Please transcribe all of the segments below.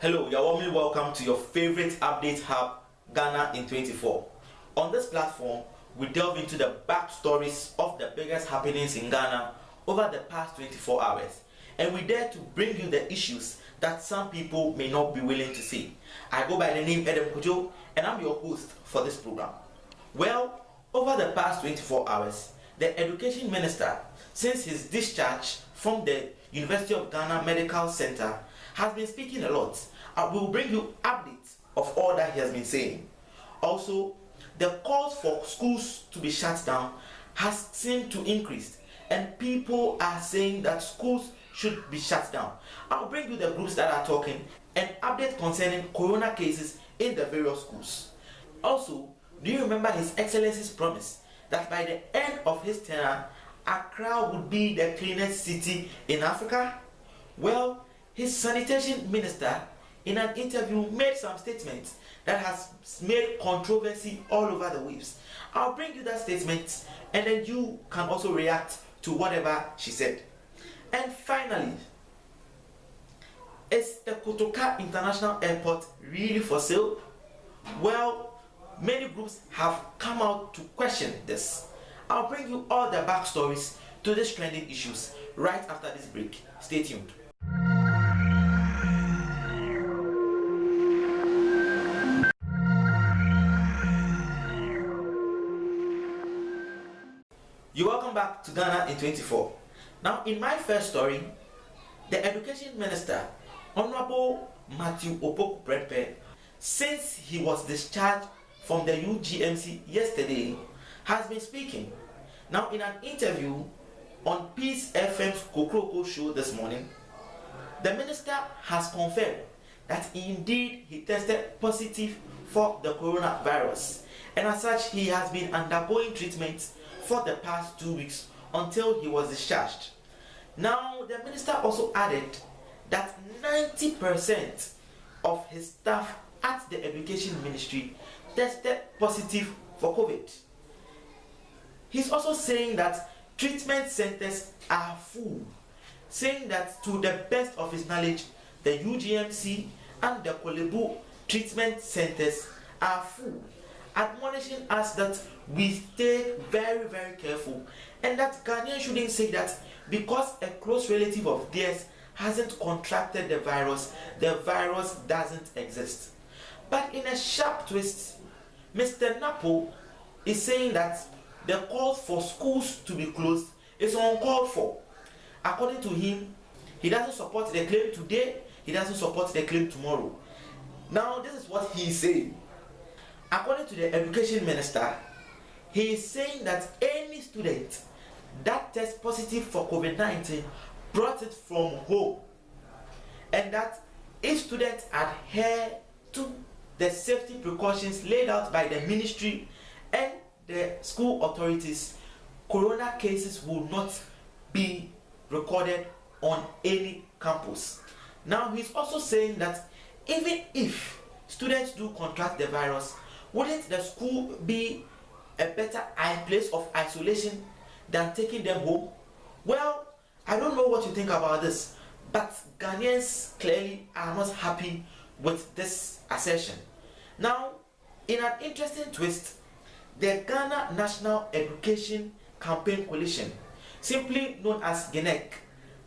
Hello, you're warmly welcome to your favorite update hub, Ghana in 24. On this platform, we delve into the backstories of the biggest happenings in Ghana over the past 24 hours. And we dare to bring you the issues that some people may not be willing to see. I go by the name Edem Kojo, and I'm your host for this program. Well, over the past 24 hours, the Education Minister, since his discharge from the University of Ghana Medical Center, has been speaking a lot. We will bring you updates of all that he has been saying. Also, the calls for schools to be shut down has seemed to increase, and people are saying that schools should be shut down. I'll bring you the groups that are talking and update concerning corona cases in the various schools. Also, do you remember His Excellency's promise that by the end of his tenure, Accra would be the cleanest city in Africa? Well, his Sanitation Minister in an interview made some statements that has made controversy all over the waves. I'll bring you that statement and then you can also react to whatever she said. And finally, is the Kotoka International Airport really for sale? Well, many groups have come out to question this. I'll bring you all the backstories to these trending issues right after this break. Stay tuned. You're welcome back to Ghana in 24. Now, in my first story, the Education Minister, Honorable Matthew Opoku-Prempeh, since he was discharged from the UGMC yesterday, has been speaking. Now, in an interview on Peace FM's Kokroko show this morning, the minister has confirmed that indeed he tested positive for the coronavirus, and as such, he has been undergoing treatment for the past 2 weeks until he was discharged. Now, the minister also added that 90% of his staff at the Education Ministry tested positive for COVID. He's also saying that treatment centers are full, saying that to the best of his knowledge, the UGMC and the Kolebu treatment centers are full, admonishing us that we stay very, very careful, and that Ghanaians shouldn't say that because a close relative of theirs hasn't contracted the virus doesn't exist. But in a sharp twist, Mr. Napo is saying that the call for schools to be closed is uncalled for. According to him, he doesn't support the claim today, he doesn't support the claim tomorrow. Now, this is what he is saying. According to the Education Minister, he is saying that any student that tests positive for COVID-19 brought it from home, and that if students adhere to the safety precautions laid out by the ministry and the school authorities, corona cases will not be recorded on any campus. Now, he's also saying that even if students do contract the virus, wouldn't the school be a better place of isolation than taking them home? Well, I don't know what you think about this, but Ghanaians clearly are not happy with this assertion. Now, in an interesting twist, the Ghana National Education Campaign Coalition, simply known as GNEC,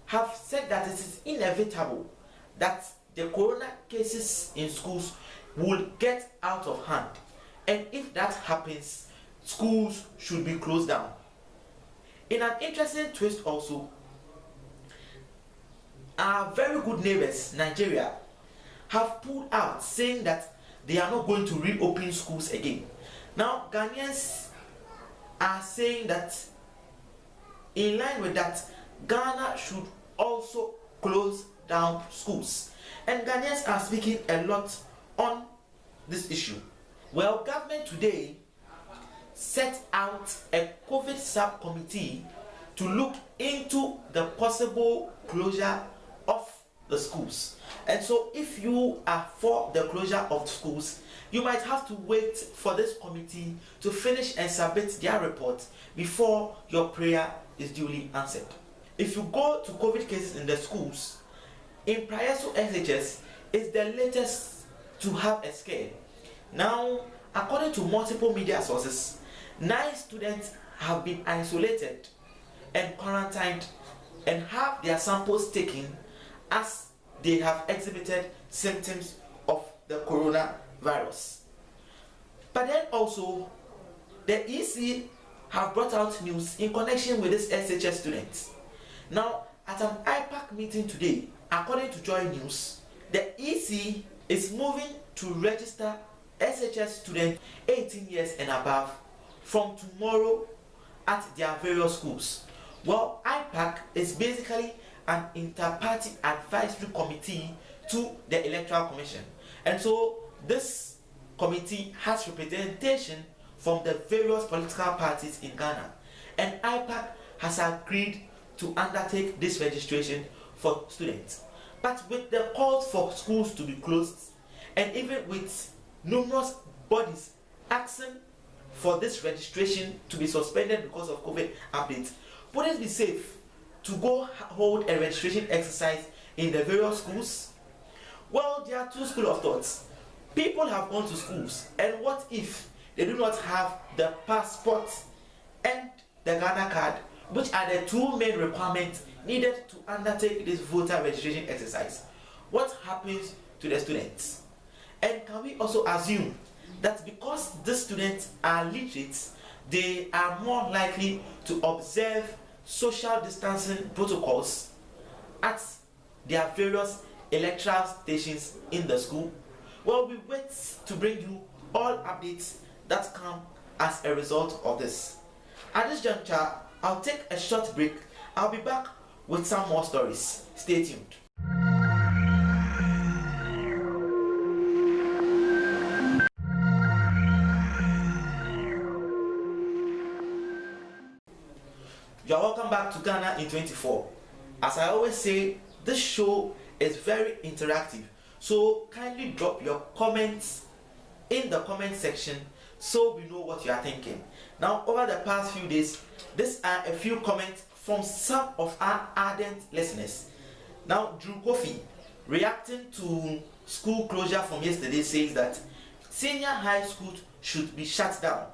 have said that it is inevitable that the corona cases in schools will get out of hand, and if that happens, schools should be closed down. In an interesting twist also, our very good neighbors, Nigeria, have pulled out saying that they are not going to reopen schools again. Now, Ghanaians are saying that in line with that, Ghana should also close down schools. And Ghanaians are speaking a lot on this issue. Well, government today set out a COVID subcommittee to look into the possible closure of the schools. And so if you are for the closure of schools, you might have to wait for this committee to finish and submit their report before your prayer is duly answered. If you go to COVID cases in the schools, in Prayaso SHS, is the latest to have a scare. Now, according to multiple media sources, 9 students have been isolated and quarantined and have their samples taken as they have exhibited symptoms of the coronavirus. But then also, the EC have brought out news in connection with this SHS students. Now, at an IPAC meeting today, according to Joy News, the EC is moving to register SHS students 18 years and above from tomorrow at their various schools. Well, IPAC is basically an inter-party advisory committee to the Electoral Commission. And so this committee has representation from the various political parties in Ghana. And IPAC has agreed to undertake this registration for students. But with the calls for schools to be closed, and even with numerous bodies asking for this registration to be suspended because of COVID updates, would it be safe to go hold a registration exercise in the various schools? Well, there are two schools of thoughts. People have gone to schools, and what if they do not have the passport and the Ghana card, which are the two main requirements needed to undertake this voter registration exercise? What happens to the students? And can we also assume that because these students are literate, they are more likely to observe social distancing protocols at their various electoral stations in the school? Well, we wait to bring you all updates that come as a result of this. At this juncture, I'll take a short break. I'll be back with some more stories. Stay tuned. You are welcome back to Ghana in 24. As I always say, this show is very interactive, so kindly drop your comments in the comment section so we know what you are thinking. Now, over the past few days, these are a few comments from some of our ardent listeners. Now, Drew Kofi, reacting to school closure from yesterday, says that senior high schools should be shut down.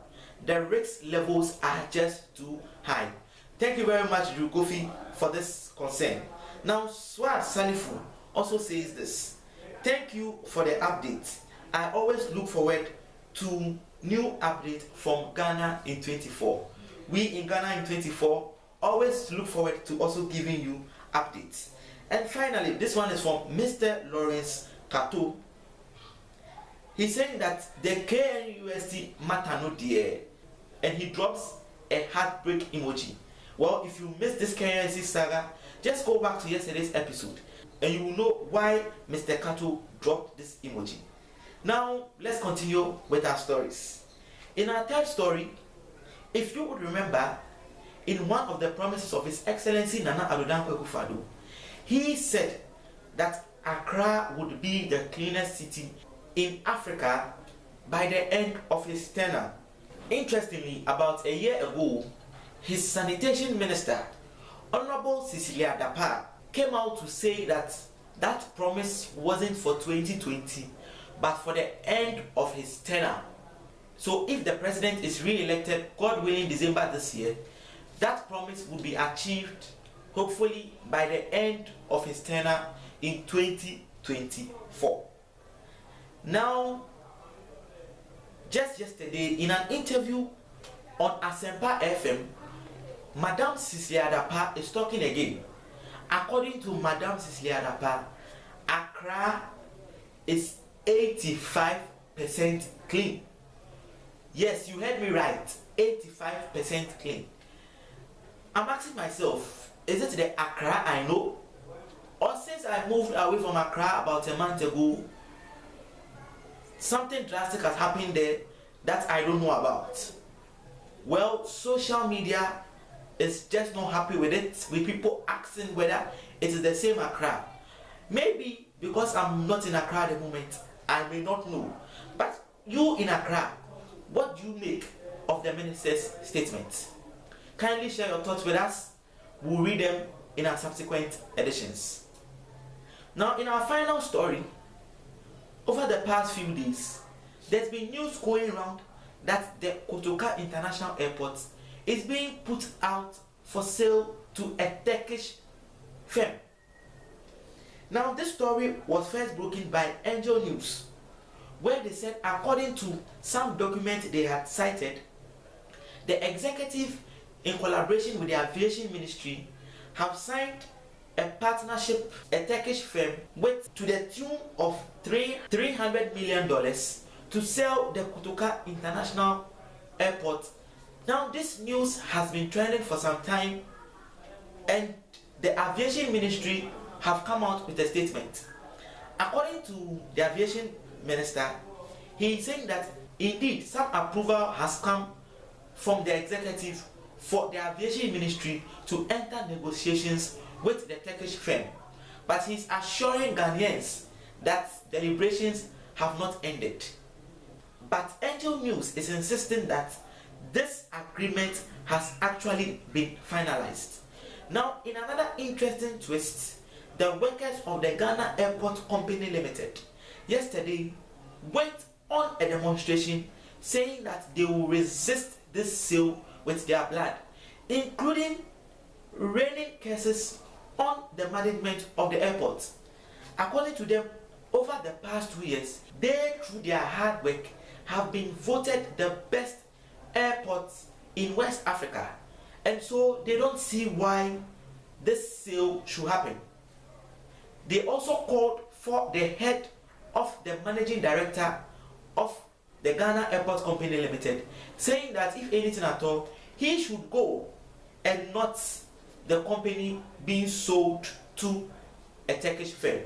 The risk levels are just too high. Thank you very much, Drew Kofi, for this concern. Now, Swad Salifu also says this. Thank you for the update. I always look forward to new updates from Ghana in 24. We in Ghana in 24 always look forward to also giving you updates. And finally, this one is from Mr. Lawrence Kato. He's saying that the KNUST matter no dear, and he drops a heartbreak emoji. Well, if you missed this KNUST saga, just go back to yesterday's episode and you will know why Mr. Kato dropped this emoji. Now, let's continue with our stories. In our third story, if you would remember, in one of the promises of His Excellency Nana Addo Dankwa Akufo-Addo, he said that Accra would be the cleanest city in Africa by the end of his tenure. Interestingly, about a year ago, his Sanitation Minister, Honorable Cecilia Dapa, came out to say that that promise wasn't for 2020, but for the end of his tenure. So if the president is re-elected, God willing, December this year, that promise will be achieved hopefully by the end of his tenure in 2024. Now, just yesterday, in an interview on Asempa FM, Madam Cecilia Dapa is talking again. According to Madam Cecilia Dapa, Accra is 85% clean. Yes, you heard me right, 85% clean. I'm asking myself, is it the Accra I know? Or since I moved away from Accra about a month ago, something drastic has happened there that I don't know about? Well, social media is just not happy with it, with people asking whether it is the same Accra. Maybe because I'm not in Accra at the moment, I may not know. But you in Accra, what do you make of the minister's statement? Kindly share your thoughts with us. We'll read them in our subsequent editions. Now, in our final story, over the past few days, there's been news going around that the Kotoka International Airport is being put out for sale to a Turkish firm. Now, this story was first broken by Angel News, where they said, according to some document they had cited, the executive, in collaboration with the Aviation Ministry, have signed a partnership, a Turkish firm, with to the tune of $300 million to sell the Kotoka International Airport. Now, this news has been trending for some time, and the Aviation Ministry have come out with a statement. According to the Aviation Minister, he is saying that indeed some approval has come from the executive for the Aviation Ministry to enter negotiations with the Turkish firm, but he's assuring Ghanaians that deliberations have not ended. But Angel News is insisting that this agreement has actually been finalized. Now, in another interesting twist, the workers of the Ghana Airport Company Limited yesterday went on a demonstration saying that they will resist this sale with their blood, including raining curses on the management of the airport. According to them, over the past 2 years, they, through their hard work, have been voted the best airports in West Africa, and so they don't see why this sale should happen. They also called for the head of the managing director of the Ghana Airport Company Limited, saying that if anything at all, he should go and not the company being sold to a Turkish firm.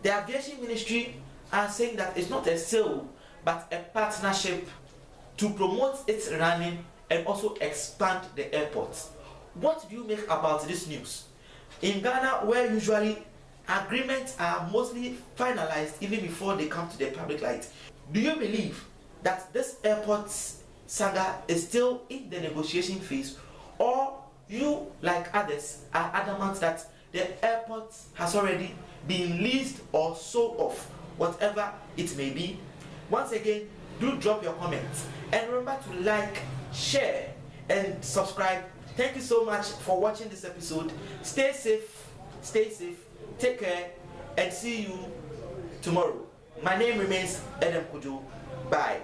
The Aviation Ministry are saying that it's not a sale but a partnership to promote its running and also expand the airport. What do you make about this news? In Ghana, where usually agreements are mostly finalized even before they come to the public light, do you believe that this airport saga is still in the negotiation phase, or you, like others, are adamant that the airport has already been leased or sold off, whatever it may be? Once again, do drop your comments and remember to like, share and subscribe. Thank you so much for watching this episode. Stay safe, take care, and see you tomorrow. My name remains Adam Kujo. Bye.